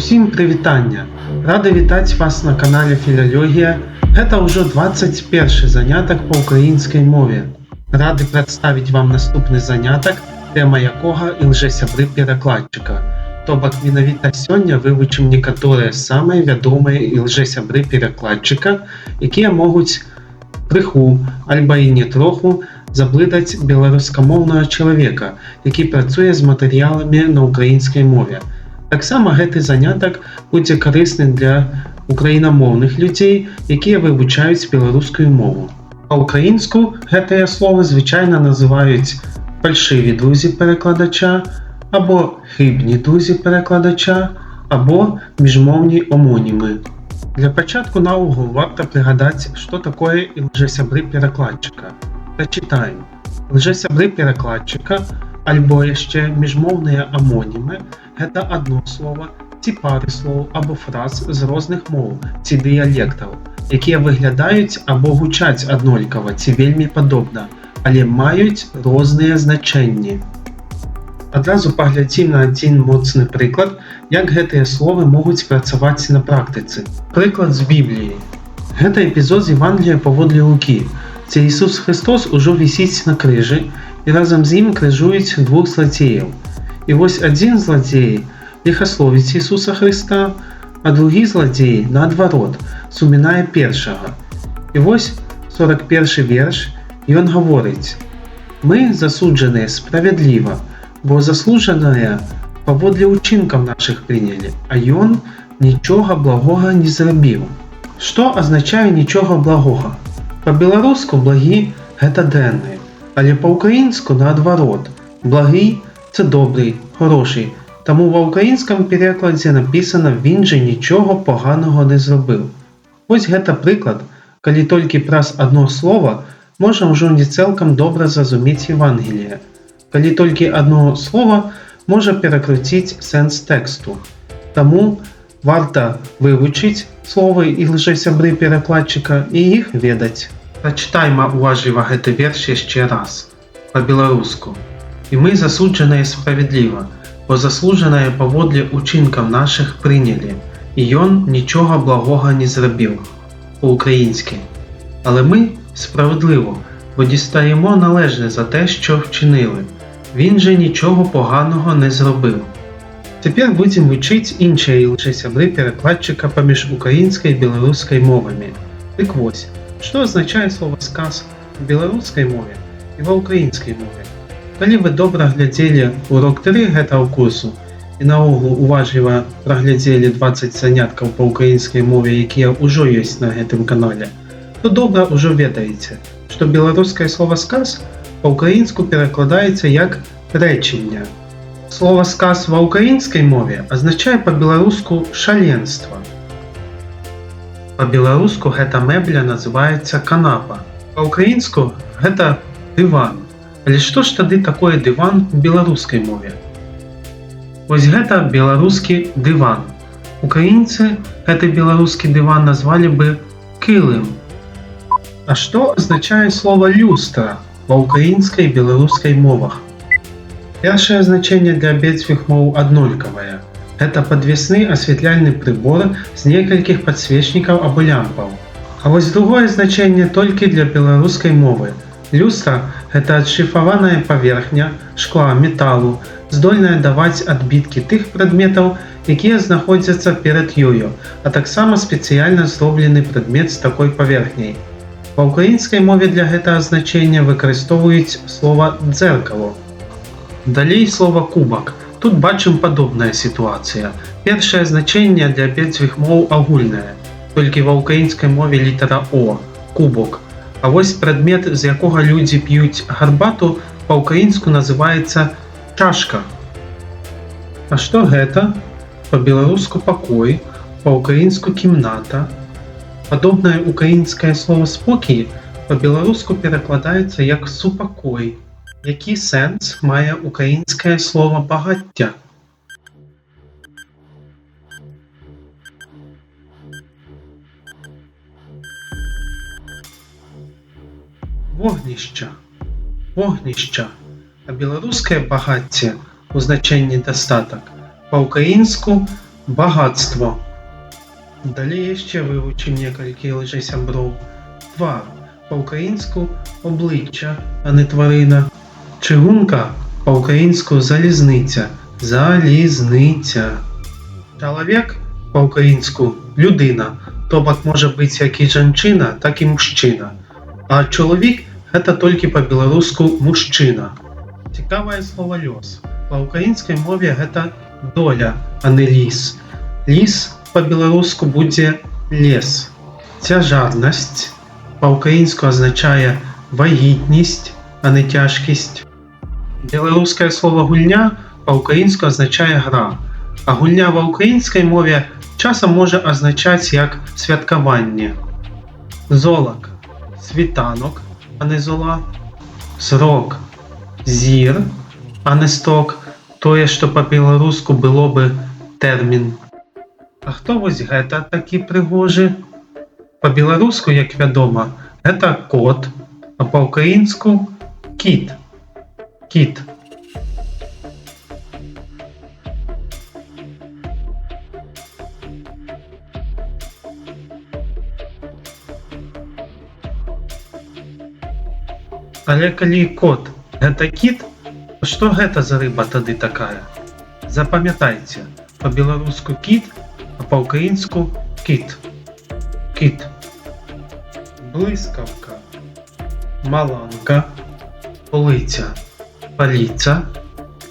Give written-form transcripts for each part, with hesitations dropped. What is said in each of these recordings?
Усім прывітання! Рады вітаць вас на канале Філалогія. Гэта ўжо 21 занятак па ўкраінскай мове. Рады прадставіць вам наступны занятак, тэма якога ілжэсябры перакладчыка. То бок менавіта сёння вывучым некаторыя самыя вядомыя ілжэсябры перакладчыка, якія могуць крыху, альбо і не троху, заблытаць беларускамоўнага чалавека, які працуе з матэрыяламі на ўкраінскай мове. Таксама гэты занятак будзе карысны для украінамоўных людзей, якія вывучаюць беларускую мову. Па-ўкраінску гэтыя словы звычайна называюць фальшыві друзі перакладача, або хыбні друзі перакладача, або міжмоўні омонімы. Для пачатку наогул варта прыгадаць, што такое ілжэсябры перакладчыка. Прачытаем. Ілжэсябры перакладчыка, альбо яшчэ міжмоўныя амонімы – гэта адно слова ці пары слоў або фраз з розных моў ці дыялектаў, якія выглядаюць або гучаць аднолькава ці вельмі падобна, але маюць розныя значэнні. Адразу паглядзім на адзін моцны прыклад, як гэтыя словы могуць працаваць на практыцы. Прыклад з Бібліі. Гэта эпізод з Евангелія паводле Лукі, дзе Ісус Христос ужо вісіць на крыжы, і разам з ім крыжуюць двух злодзеяў. І вось адзін злодзей ліхасловіць Ісуса Хрыста, а другі злодзей, наадварот, сумінае першага. І вось 41 верш, ён гаворыць: «Мы засуджаныя справядліва, бо заслужанае паводле ўчынкаў нашых прынялі, а ён нічога благога не зрабіў». Што азначае нічога благога? Па-беларуску благі – гэта дрэнны, але па-ўкраінску наадварот. Благі – це добрий, хороший. Таму ва ўкраінскім перакладзе напісана «Він же нічого поганого не зробив». Ось гэта прыклад, калі толькі праз адно слова можна ўжо не цэлкам добра зразумець Евангелие. Калі толькі адно слова можа перакруціць сэнс тэксту. Таму варта вывучыць словы ілжэсябры перакладчыка і іх ведаць. Прачытайма уважліва гэты верш яшчэ раз. Па-беларуску. «І мы засуджаныя справядліва, бо заслужанае паводле ўчынкаў нашых прынялі, і ён нічога благога не зрабіў». По-українськи. Але ми справедливо, бо дістаємо належне за те, що вчинили. Він же нічого поганого не зробив. Тепер будемо вчити інші ілжэсябры перакладчика поміж українською і білоруською мовами. Так ось, що означає слово «сказ» в білоруській мові і в українській мові? Калі ви добра глядзелі урок 3 гэтага курсу і наогул уважліва праглядзелі 20 заняткаў па ўкраінскай мове, якія ўжо ёсць на гэтым канале, то добра ўжо ведаеце, што беларускае слова «сказ» па-ўкраінску перакладаецца як «рэчення». Слова «сказ» ва ўкраінскай мове азначае па-беларуску «шаленства». Па-беларуску гэта мэбля называецца канапа. Па-ўкраінску гэта дыван. Але што ж тады такое дыван у беларускай мове? Вось гэта беларускі дыван. Украінцы гэты беларускі дыван назвалі бы кылым. А што азначае слова «люстра» ва ўкраінскай і беларускай мовах? Першае значэнне для абедзвюх моў аднолькавае. Гэта падвесны асвятляльны прыбор з некалькіх падсвечнікаў або лямпаў. А вось другое значэнне толькі для беларускай мовы. Люстра – гэта адшліфаваная паверхня шкла, металу, здольная даваць адбіткі тых прадметаў, якія знаходзяцца перад ёю, а таксама спецыяльна зроблены прадмет з такой паверхняй. Ва ўкраінскай мове для гэтага значэння выкарыстоўваюць слова «дзеркало». Далей слова «кубак». Тут бачым падобная сітуацыя. Першае значэнне для абедзвюх моў агульнае, толькі ва ўкраінскай мове літара «о» – кубок. А вось прадмет, з якога людзі п'юць гарбату, па-ўкраінску называецца чашка. А што гэта? Па-беларуску пакой, па-ўкраінску кімната. Падобнае ўкраінскае слова «спокій» па-беларуску перакладаецца як «супакой». Які сэнс мае ўкраінскае слова «багацця»? Вогнішча. Вогнішча. А беларускае багацце у значэнні дастатак па-ўкраінску Багатство. Далі ще вивчимо некалькі лжесябров. Твар. По-українську обличчя, а не тварина. Чигунка. По-українську залізниця. Залізниця. Чоловік. По-українську людина. Тобак може бути як і жінчина, так і мужчина. А чоловік – це тільки по-білоруську мужчина. Цікаве слово льос. По-українській мові це доля, а не ліс. Ліс по-білоруську буде лес. Тяжарність по-українську означає вагітність, а не тяжкість. Білоруське слово гульня по-українську означає гра. А гульня в українській мові часом може означати як святкування. Золок – світанок, а не зола. Срок – зір, а не сток. Тое, що по-білоруську було би термін. А хто ось гета такі пригожі? По-білоруську, як відомо, це кот, а по-українську – кіт. Кіт. Але коли кот – це кіт, то що гэта за риба тоді така? Запам'ятайте, по-білоруську кіт, а по-українську кіт. Кіт. Блискавка. Маланка. Полиця. Паліця.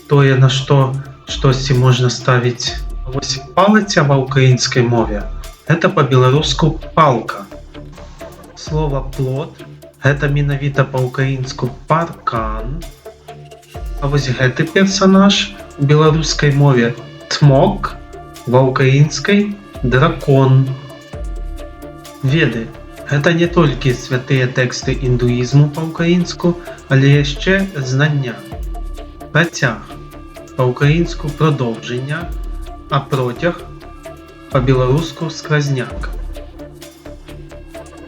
Тое, на що щось можна ставити. А ось палиця в українській мові – це по-білоруську палка. Слово плот – це менавіта по-українську паркан. А вось гэты персонаж у беларускай мове цмок, ва ўкраінскай дракон. Веды – гэта не толькі святыя тэксты індуізму па-ўкраінску, але яшчэ знання. Працяг – па-ўкраінску продовження, а процяг – па-беларуску скразняк.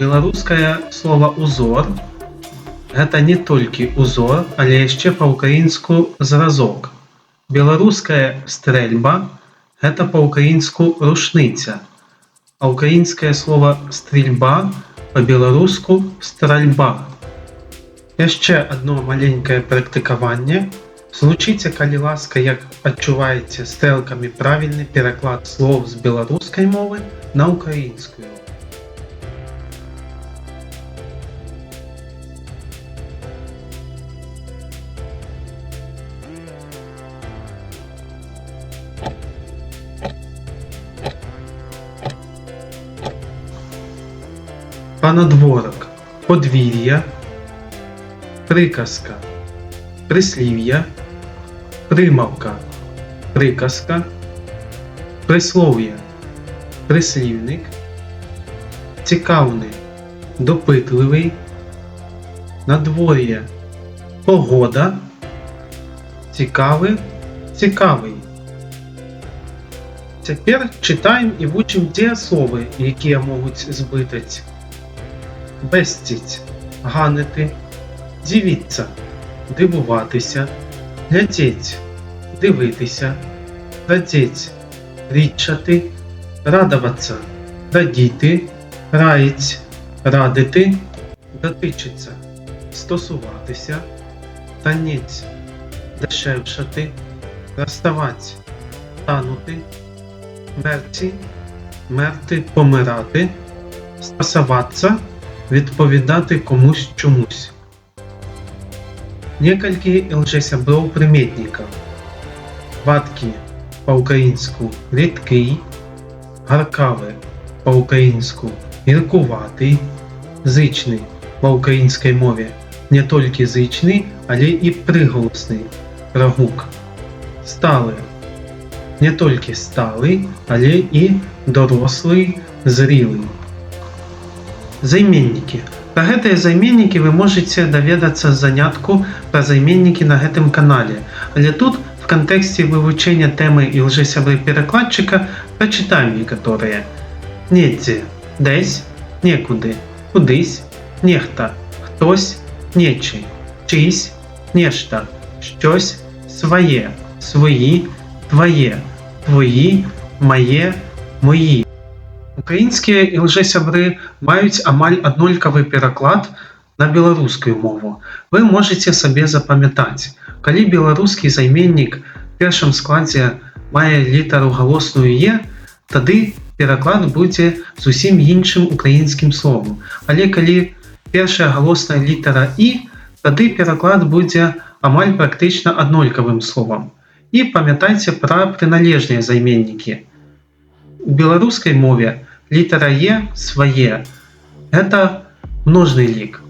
Беларускае слова узор – гэта не толькі узор, але яшчэ па-ўкраінску зразок. Беларуская стрэльба – гэта па-ўкраінску рушніца, а ўкраінскае слова стрільба па-беларуску стральба. Яшчэ адно маленькае практыкаванне. Злучыце, калі ласка, як адчуваеце стрэлкамі правільны пераклад слоў з беларускай мовы на ўкраінскую. Панадворак, подвір'я, приказка, прислів'я, примавка, приказка, прислов'я, прислівник, цікавний, допитливий, надвор'я, погода, цікавий, цікавий. Цяпер читаем і вучым дієслови, якія можуть збитаць. Безціць – ганити, дивіться – дивуватися, глядіть – дивитися, радіть – рідчати, радуватися – радіти, раїть – радити, дотичиться – стосуватися, танець – дешевшати, розставать – танути, мерці – мерти – помирати, стосуватися – відповідати комусь чомусь. Некалькі лжесяброў прыметнікаў. Вадкі па-ўкраінску рідкий, гаркавы па-ўкраінску гіркуватый, зычны па-ўкраінскай мове не толькі зычны, але і прыголосны прагук. Сталы не толькі сталы, але і дорослый, зрілый. Займеннікі. Пра гэтыя займеннікі вы можаце даведацца з занятку пра займеннікі на гэтым канале, але тут в кантэксце вывучэння тэмы і лжесябры-перакладчыка прачытаем некаторыя. Недзе, дэсь, некуды, кудысь, нехта, хтось, нечый, чыйсь, нешта, щось, свае, свої, твае, твої, мае, мої. Украінскія ілжэсябры маюць амаль аднолькавы пераклад на беларускую мову. Вы можете сабе запамятаць, калі беларускі займеннік в першым складзе мае літару галосную «е», тады пераклад будзе зусім іншым украінскім словам. Але калі першая галосная літара «і», тады пераклад будзе амаль практычна аднолькавым словам. І памятайце пра прыналежныя займеннікі. У беларускай мове літара «е» свае – гэта множны лік.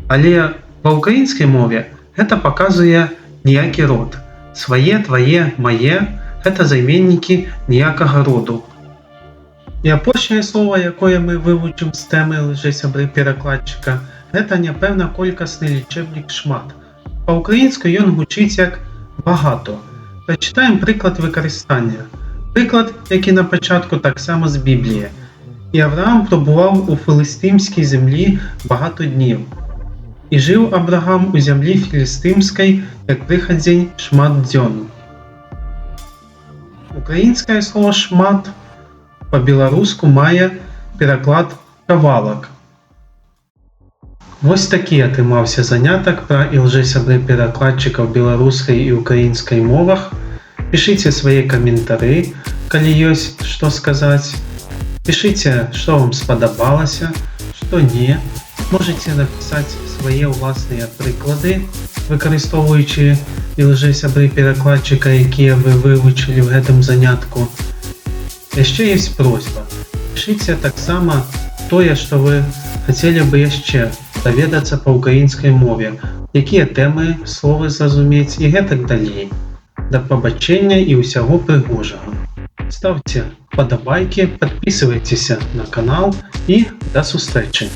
Але ва ўкраінскай мове гэта паказвае ніякі род. Свае, твае, мае – гэта займеннікі ніякага роду. І апошняе слово, якое мы вывучым з тэмы лжэсябры перакладчыка, гэта няпэўна колькасны лічэбнік шмат. Па-ўкраінску ён гучыць як багато. Прачытаем прыклад выкарыстання. Прыклад, які на пачатку таксама з Бібліі. І Авраам пробував у філістимській землі багато днів. І жив Абрагам у землі філістимській, як прихадзень шмат дзён. Українське слово «шмат» по-беларуску мае пераклад «кавалак». Вось такі атрымаўся занятак пра ілжэсябры перакладчыка ў беларускай і украінскай мовах. Пішыце свае каментары, калі ёсць што сказаць. Пішыце, што вам спадабалася, што не. Можете напісаць свае ўласныя прыклады, выкарыстоўваючы ілжэсябры перакладчыка, якія вы вывучылі ў гэтым занятку. Яшчэ ёсць просьба. Пішыце таксама тое, што вы хацелі бы яшчэ даведацца па ўкраінскай мове, якія тэмы, словы зразумець і гэтак далей. Да пабачэння і ўсяго прыгожага. Ставце падабайкі, падпісывайцеся на канал і да сустрэчы!